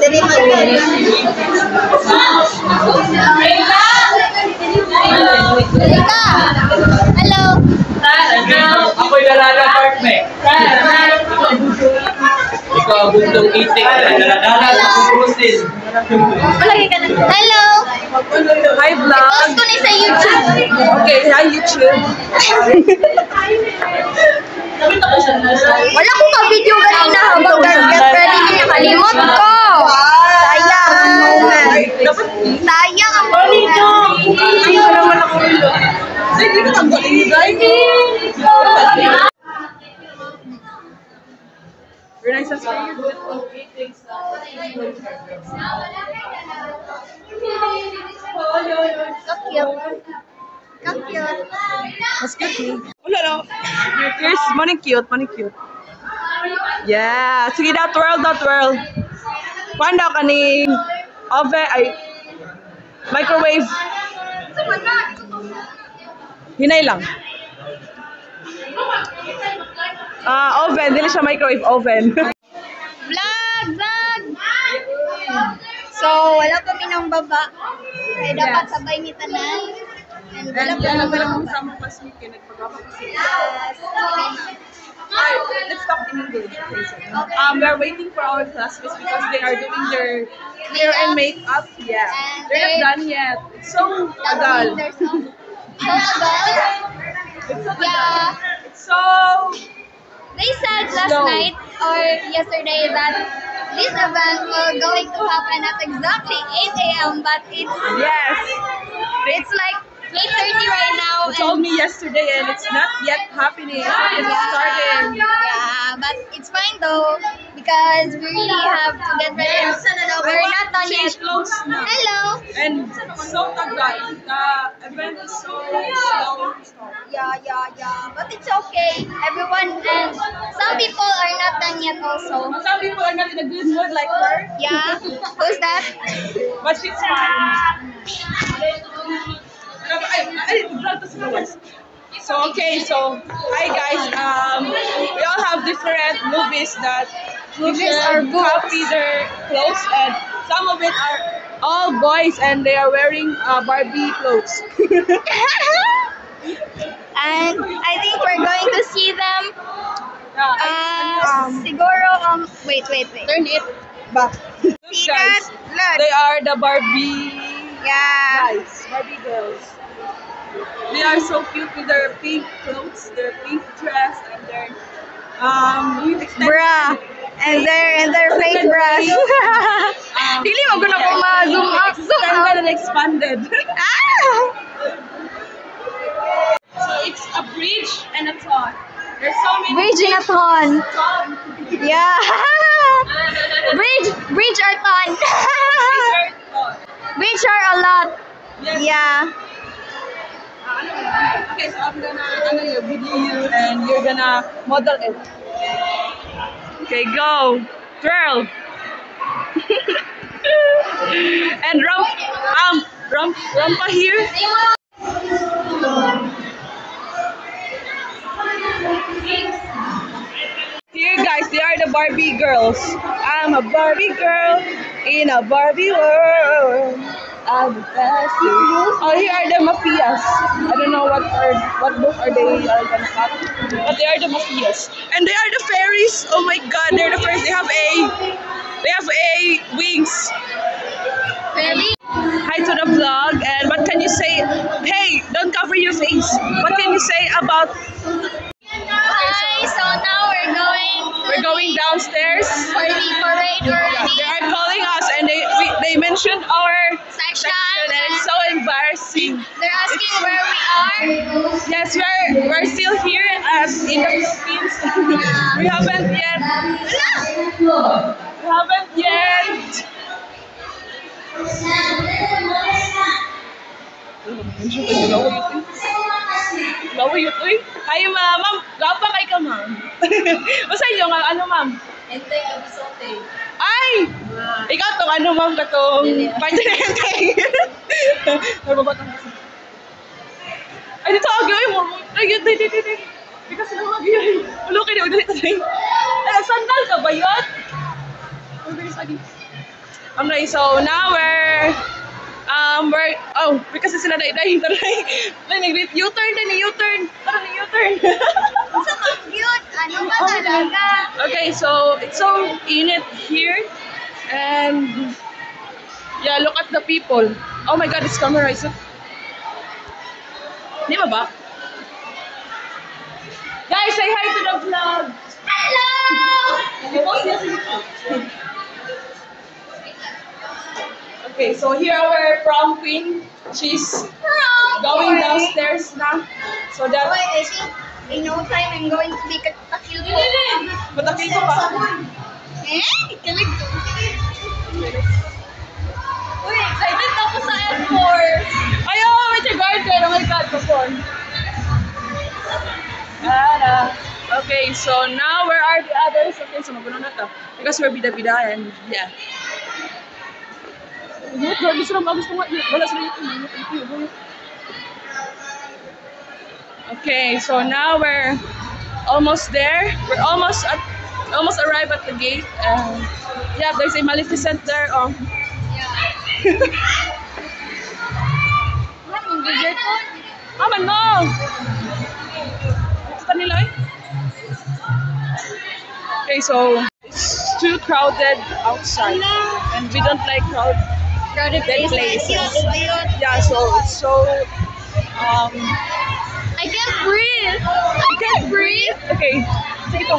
Dali mag-win. Hello. Ako'y dalaga part me. Ikaw ang bundong itik. Dalaga sa kurusin. Hello. Hi vlog. Post ko ni sa YouTube. Okay, hi YouTube. Wala ko ka-video kanina habang girlfriend hindi nakalimot ko. Sayang ang moment. Sayang ang moment. Ayaw naman ako ulo. Sige, ka tanggalin guys. Very nice as well. Cute. Mas cute ni. Wala lang. Here's money cute. Yeah. Sige daw, twirl. Paano daw kaning oven ay microwave. Hinay lang. Oven. Dili siya microwave oven. Vlog! So, wala kami ng baba. Kaya dapat sabay ni Tanan. And wala pa Wala naman. kasama pa si Mickey. Nagpagapa kasi. Yes. Alright, let's talk in English. Okay, so, we're waiting for our classmates because they are doing their hair and makeup. Yeah, And they're not done yet. It's so tagal. There's so tagal. It's so tagal. Yeah. It's so They said last Slow. night or yesterday that this event will going to happen at exactly 8 a.m. but yes. it's like 8:30 right now. You told me yesterday, and it's not yet happening. It's starting. Yeah, but it's fine though because we really have to get ready. We're not done yet. Change clothes now. Hello. And so tagal. The event is so slow. Yeah. But it's okay. Everyone and some people are not done yet also. Some people are not in a good mood like her, Yeah. Who's that? but she's fine. So okay, so hi guys. We all have different movies that Are copy their clothes, and some of it are all boys, and they are wearing Barbie clothes. And I think we're going to see them. Siguro wait. Turn it back. See Guys, that? Look. they are the Barbie Yeah. guys, Barbie girls. They are so cute with their pink clothes, their pink dress, and their extended Bruh. And their fake brush. Dili mo guna ko ma-zoom out. Zoom extended out. and expanded. Ah! So it's a bridge and a thought. There's so many Bridge-a-thon. thought. Yeah. Bridge or ton. Bridge are a lot. Yes. Yeah. Okay, so I'm gonna video you, and you're gonna model it. Okay, go, twirl. And Rampa here. Here guys, they are the Barbie girls. I'm a Barbie girl in a Barbie world. I'm the best. Oh, here are the mafias. I don't know what book are they gonna have, but they are the mafias. And they are the fairies. Oh my God, they're the fairies. They have a wings. Really? Hi to the vlog, and what can you say? Hey, don't cover your face. What can you say about? Hi, so now We're going downstairs. for the parade already. They are calling us, and they mentioned our Section. and it's so embarrassing. They're asking where we are. Yes, we're still here in the Philippines. We haven't yet. Lawa yun, uy. Hi, ma'am. Ma'am, gapa kay ka, ma'am. Basta yung ano, ma'am? Entay kabisote. Ay! Ikaw tong ano, ma'am, katong pagdinenteng. Ay, dito, agyo, ay, mo. Ay, di. Because na, agyo, ay. Ulo kayo, ulit. Ay, Sandal ka ba yun? Okay, so now because sila na U-turn din, U-turn. Tara na U-turn. Sa cute. Ano ba talaga? Okay, so it's so init here. And yeah, look at the people. Oh my God, it's camera. Is it? Di ba? Guys, say hi to the vlog. Hello! Okay, so here our prom queen. She's going downstairs now. So that. Wait, I think in no time I'm going to be kakil ko. Matakil ko pa. Kilig ko. Uy, excited ako sa Air Force. Ayaw, with your garden. Oh my God, kapon. Okay, so now where are the others? Okay, so magulo na to. Because we're bida-bida and yeah. Gusto nga. Wala sila yung okay, so now we're almost there. We're almost arrived at the gate. Yeah, there's a Maleficent there. Oh. Man, no! Ito nila eh. Okay, so it's too crowded outside. And we don't like crowded places. Yeah, so it's so I can't breathe. you can't breathe. Okay. Sige to.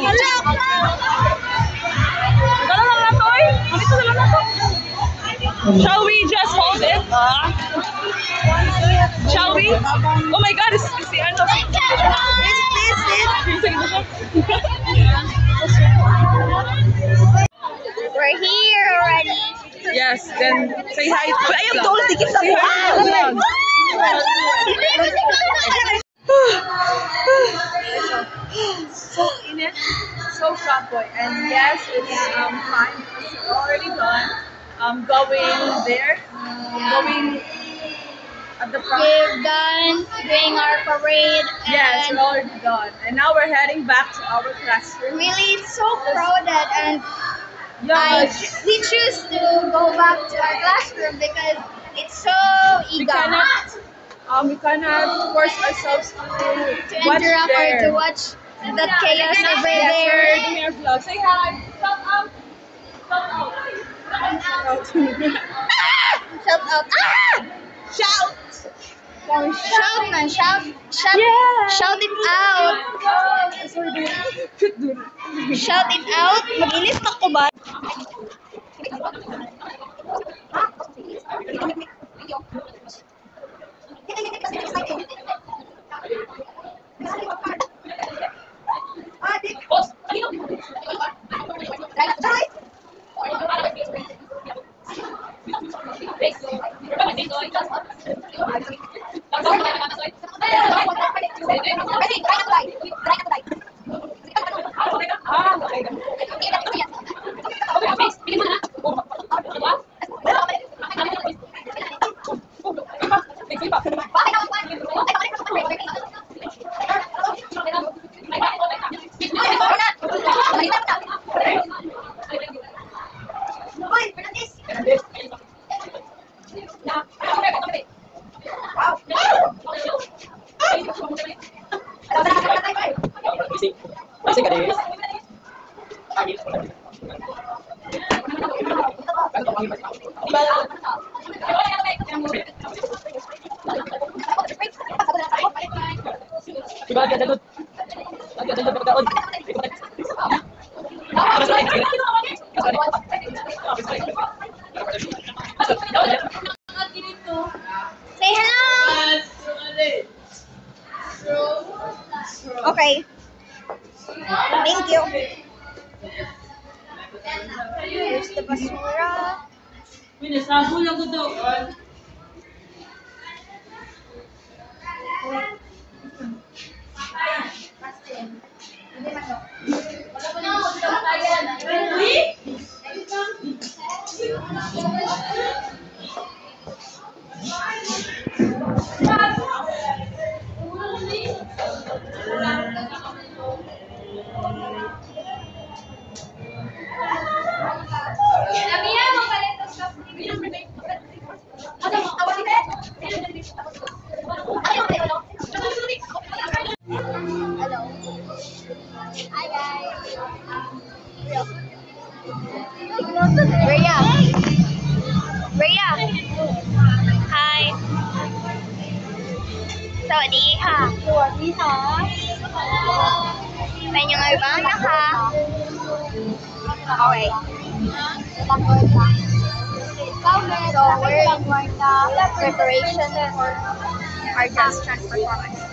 Shall we just hold it? Shall we? Oh my God, it's the end of it. We're here already. Yes, then say hi. Ayun, tol, tikip sa Say hi to the vlog. So init, so boy, and yes, it's fine because we're already done. Going there, going at the front. We've done doing our parade. Yes, And we're already done, and now we're heading back to our classroom. really, it's so crowded, and Yeah, we choose to go back to our classroom because it's so we eager we cannot force ourselves to watch interact or there. to watch the chaos over Yes, there. we're doing our vlog. Say hi. Shout out. Shout out. Shout out. Shout out! Ah! Shout. Shout, man! Shout! Yeah. Shout it out! Shout it out! Mag-init na ko ba? Say hello! Okay. Thank you. Here's the basura. Hi guys. Rhea. Rhea. Hi. สวัสดีค่ะ สวัสดีค่ะ เป็นยังไงบ้างนะคะ Okay. So we're in the preparation for our dance performance.